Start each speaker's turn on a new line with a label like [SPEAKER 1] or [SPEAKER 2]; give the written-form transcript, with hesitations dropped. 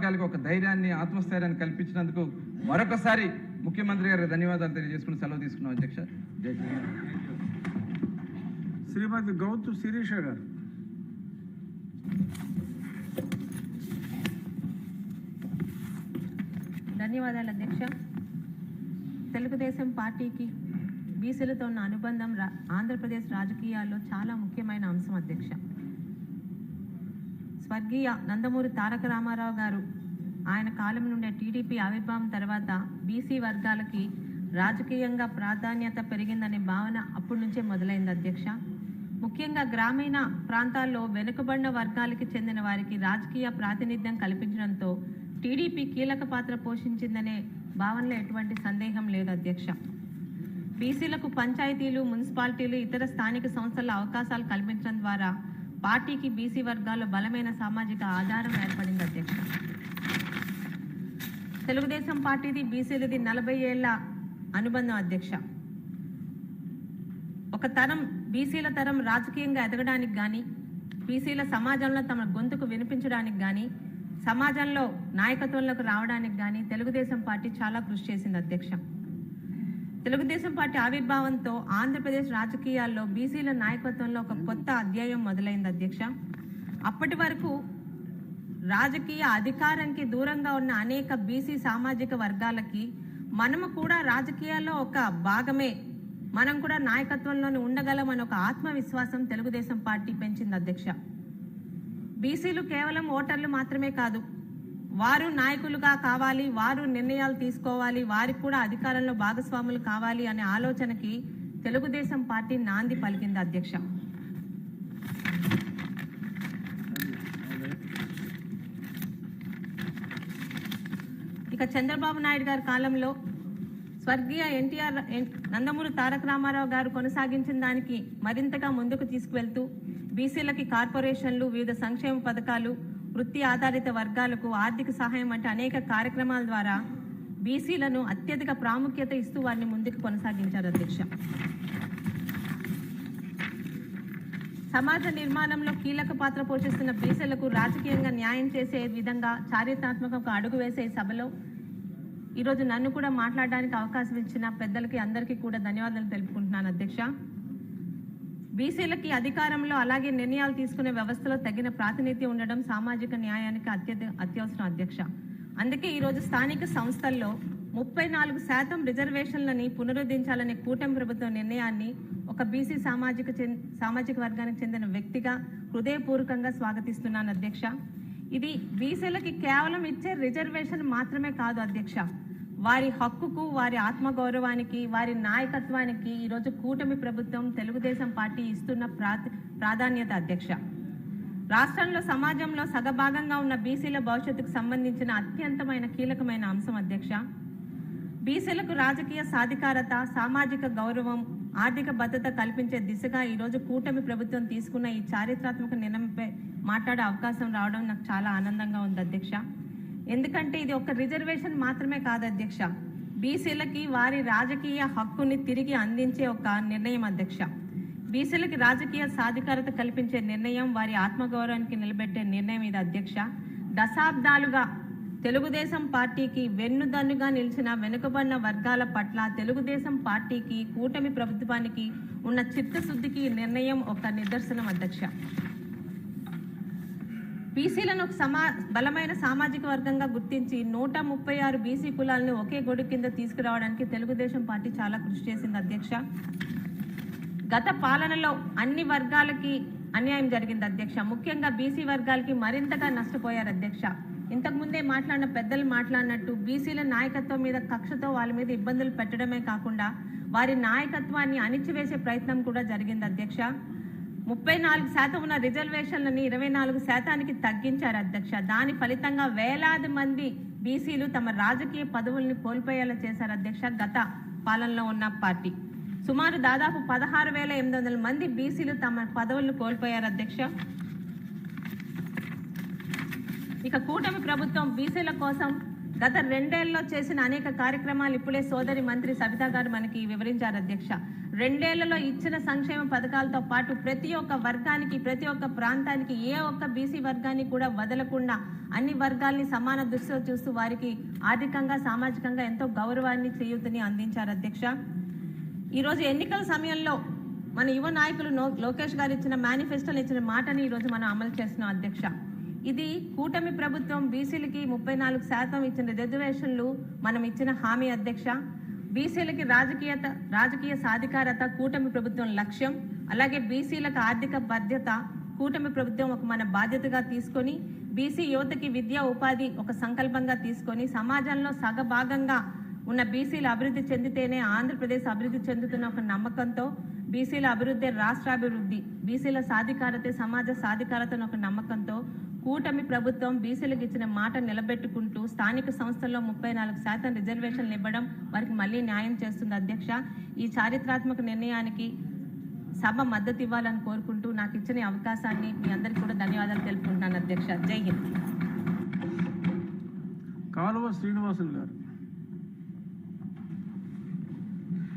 [SPEAKER 1] వర్గాలకు ఒక ధైర్యాన్ని ఆత్మస్థైర్యాన్ని కల్పించినందుకు మరొకసారి ముఖ్యమంత్రి గారికి ధన్యవాదాలు తెలియజేసుకుని సెలవు తీసుకున్నాం అధ్యక్ష. జై శ్రీరామ్.
[SPEAKER 2] శ్రీమతి గౌతు శిరీష గారు.
[SPEAKER 3] ధన్యవాదాలు అధ్యక్ష. తెలుగుదేశం పార్టీకి బీసీలతో ఉన్న అనుబంధం ఆంధ్రప్రదేశ్ రాజకీయాల్లో చాలా ముఖ్యమైన అంశం అధ్యక్ష. స్వర్గీయ నందమూరి తారక రామారావు గారు ఆయన కాలం నుండే టీడీపీ ఆవిర్భావం తర్వాత బీసీ వర్గాలకి రాజకీయంగా ప్రాధాన్యత పెరిగిందనే భావన అప్పటి నుంచే మొదలైంది అధ్యక్ష. ముఖ్యంగా గ్రామీణ ప్రాంతాల్లో వెనుకబడిన వర్గాలకి చెందిన వారికి రాజకీయ ప్రాతినిధ్యం కల్పించడంతో టీడీపీ కీలక పాత్ర పోషించిందనే భావనలో ఎటువంటి సందేహం లేదు అధ్యక్ష. బీసీలకు పంచాయతీలు, మున్సిపాలిటీలు, ఇతర స్థానిక సంస్థల అవకాశాలు కల్పించడం ద్వారా పార్టీకి బీసీ వర్గాల్లో బలమైన సామాజిక ఆధారం ఏర్పడింది అధ్యక్ష. తెలుగుదేశం పార్టీది బీసీలది 40 ఏళ్ల అనుబంధం అధ్యక్ష. ఒక తరం బీసీల తరం రాజకీయంగా ఎదగడానికి కానీ, బీసీల సమాజంలో తమ గొంతుకు వినిపించడానికి కానీ, సమాజంలో నాయకత్వంలోకి రావడానికి కానీ తెలుగుదేశం పార్టీ చాలా కృషి చేసింది అధ్యక్ష. తెలుగుదేశం పార్టీ ఆవిర్భావంతో ఆంధ్రప్రదేశ్ రాజకీయాల్లో బీసీల నాయకత్వంలో ఒక కొత్త అధ్యాయం మొదలైంది అధ్యక్ష. అప్పటి వరకు రాజకీయ అధికారానికి దూరంగా ఉన్న అనేక బీసీ సామాజిక వర్గాలకి మనము కూడా రాజకీయాల్లో ఒక భాగమే, మనం కూడా నాయకత్వంలోనే ఉండగలమని ఒక ఆత్మవిశ్వాసం తెలుగుదేశం పార్టీ పెంచింది అధ్యక్ష. బీసీలు కేవలం ఓటర్లు మాత్రమే కాదు, వారు నాయకులుగా కావాలి, వారు నిర్ణయాలు తీసుకోవాలి, వారికి కూడా అధికారంలో భాగస్వాములు కావాలి అనే ఆలోచనకి తెలుగుదేశం పార్టీ నాంది పలికింది అధ్యక్ష. ఇక చంద్రబాబు నాయుడు గారి కాలంలో స్వర్గీయ ఎన్టీఆర్ నందమూరి తారక రామారావు గారు కొనసాగించిన దానికి మరింతగా ముందుకు తీసుకువెళ్తూ బీసీలకి కార్పొరేషన్లు, వివిధ సంక్షేమ పథకాలు, వృత్తి ఆధారిత వర్గాలకు ఆర్థిక సహాయం వంటి అనేక కార్యక్రమాల ద్వారా బీసీలను అత్యధిక ప్రాముఖ్యత ఇస్తూ వారిని ముందుకు కొనసాగించారు అధ్యక్ష. సమాజ నిర్మాణంలో కీలక పాత్ర పోషిస్తున్న బీసీలకు రాజకీయంగా న్యాయం చేసే విధంగా చారిత్రాత్మక అడుగు వేసే సభలో ఈరోజు నన్ను కూడా మాట్లాడడానికి అవకాశం ఇచ్చిన పెద్దలకి అందరికీ కూడా ధన్యవాదాలు తెలుపుకుంటున్నాను అధ్యక్ష. బీసీలకి అధికారంలో అలాగే నిర్ణయాలు తీసుకునే వ్యవస్థలో తగిన ప్రాతినిధ్యం ఉండడం సామాజిక న్యాయానికి అత్యవసరం అధ్యక్ష. అందుకే ఈరోజు స్థానిక సంస్థల్లో 34% రిజర్వేషన్లని పునరుద్ధరించాలనే కూటమి ప్రభుత్వం నిర్ణయాన్ని ఒక బీసీ సామాజిక వర్గానికి చెందిన వ్యక్తిగా హృదయపూర్వకంగా స్వాగతిస్తున్నాను అధ్యక్ష. ఇది బీసీలకి కేవలం ఇచ్చే రిజర్వేషన్ మాత్రమే కాదు అధ్యక్ష, వారి హక్కుకు, వారి ఆత్మగౌరవానికి, వారి నాయకత్వానికి ఈరోజు కూటమి ప్రభుత్వం తెలుగుదేశం పార్టీ ఇస్తున్న ప్రాధాన్యత అధ్యక్ష. రాష్ట్రంలో సమాజంలో సగభాగంగా ఉన్న బీసీల భవిష్యత్తుకు సంబంధించిన అత్యంతమైన కీలకమైన అంశం అధ్యక్ష. బీసీలకు రాజకీయ సాధికారత, సామాజిక గౌరవం, ఆర్థిక భద్రత కల్పించే దిశగా ఈరోజు కూటమి ప్రభుత్వం తీసుకున్న ఈ చారిత్రాత్మక నిర్ణయంపై మాట్లాడే అవకాశం రావడం నాకు చాలా ఆనందంగా ఉంది అధ్యక్ష. ఎందుకంటే ఇది ఒక రిజర్వేషన్ మాత్రమే కాదు అధ్యక్ష, బీసీలకి వారి రాజకీయ హక్కుని తిరిగి అందించే ఒక నిర్ణయం అధ్యక్ష. బీసీలకి రాజకీయ సాధికారత కల్పించే నిర్ణయం, వారి ఆత్మగౌరవానికి నిలబెట్టే నిర్ణయం ఇది అధ్యక్ష. దశాబ్దాలుగా తెలుగుదేశం పార్టీకి వెన్నుదన్నుగా నిలిచిన వెనుకబడిన వర్గాల పట్ల తెలుగుదేశం పార్టీకి, కూటమి ప్రభుత్వానికి ఉన్న చిత్తశుద్ధికి ఈ నిర్ణయం ఒక నిదర్శనం అధ్యక్ష. బీసీలను బలమైన సామాజిక వర్గంగా గుర్తించి 136 బీసీ కులాలను ఒకే గొడుగు కింద తీసుకురావడానికి తెలుగుదేశం పార్టీ చాలా కృషి చేసింది అధ్యక్ష. గత పాలనలో అన్ని వర్గాలకి అన్యాయం జరిగింది అధ్యక్ష. ముఖ్యంగా బీసీ వర్గాలకి మరింతగా నష్టపోయారు అధ్యక్ష. ఇంతకుముందే మాట్లాడిన పెద్దలు మాట్లాడినట్టు బీసీల నాయకత్వం మీద కక్షతో వాళ్ళ మీద ఇబ్బందులు పెట్టడమే కాకుండా వారి నాయకత్వాన్ని అణిచివేసే ప్రయత్నం కూడా జరిగింది అధ్యక్ష. 34% ఉన్న రిజర్వేషన్లని 24%కి తగ్గించారు అధ్యక్ష. దాని ఫలితంగా వేలాది మంది బీసీలు తమ రాజకీయ పదవుల్ని కోల్పోయేలా చేశారు అధ్యక్ష గత పాలనలో ఉన్న పార్టీ. సుమారు దాదాపు 16,800 మంది బీసీలు తమ పదవులను కోల్పోయారు అధ్యక్ష. ఇక కూటమి ప్రభుత్వం బీసీల కోసం గత 2 ఏళ్లలో చేసిన అనేక కార్యక్రమాలు ఇప్పుడే సోదరి మంత్రి సబితా గారు మనకి వివరించారు అధ్యక్ష. 2 ఏళ్లలో ఇచ్చిన సంక్షేమ పథకాలతో పాటు ప్రతి ఒక్క వర్గానికి, ప్రతి ఒక్క ప్రాంతానికి, ఏ ఒక్క బీసీ వర్గాన్ని కూడా వదలకుండా అన్ని వర్గాల్ని సమాన దృష్టితో చూస్తూ వారికి ఆర్థికంగా, సామాజికంగా ఎంతో గౌరవాన్ని, చేయూతని అందించారు అధ్యక్ష. ఈరోజు ఎన్నికల సమయంలో మన యువ నాయకులు లోకేష్ గారు ఇచ్చిన మేనిఫెస్టోలో ఇచ్చిన మాటని ఈరోజు మనం అమలు చేస్తున్నాం అధ్యక్ష. ఇది కూటమి ప్రభుత్వం బీసీలకి 34% ఇచ్చిన రిజర్వేషన్లు మనం ఇచ్చిన హామీ అధ్యక్ష. బీసీలకి రాజకీయ సాధికారత కూటమి ప్రభుత్వం లక్ష్యం. అలాగే బీసీలకు ఆర్థిక బాధ్యత కూటమి ప్రభుత్వం ఒక మన బాధ్యతగా తీసుకొని, బీసీ యువతకి విద్యా ఉపాధి ఒక సంకల్పంగా తీసుకొని, సమాజంలో సగభాగంగా ఉన్న బీసీలు అభివృద్ధి చెందితేనే ఆంధ్రప్రదేశ్ అభివృద్ధి చెందుతున్న ఒక నమ్మకంతో, బీసీల అభివృద్ధి రాష్ట్రాభివృద్ధి, బీసీల సాధికారత సమాజ సాధికారత ఒక నమ్మకంతో కూటమి ప్రభుత్వం బీసీలకు ఇచ్చిన మాట నిలబెట్టుకుంటూ స్థానిక సంస్థల్లో 34% రిజర్వేషన్లు ఇవ్వడం వారికి మళ్లీ న్యాయం చేస్తుంది అధ్యక్ష. ఈ చారిత్రాత్మక నిర్ణయానికి సభ మద్దతు ఇవ్వాలని కోరుకుంటూ నాకు ఇచ్చిన అవకాశాన్ని మీ అందరికీ కూడా ధన్యవాదాలు తెలుపుకుంటున్నాను అధ్యక్ష. జై హింద్.
[SPEAKER 2] కాలువ శ్రీనివాసులు గారు.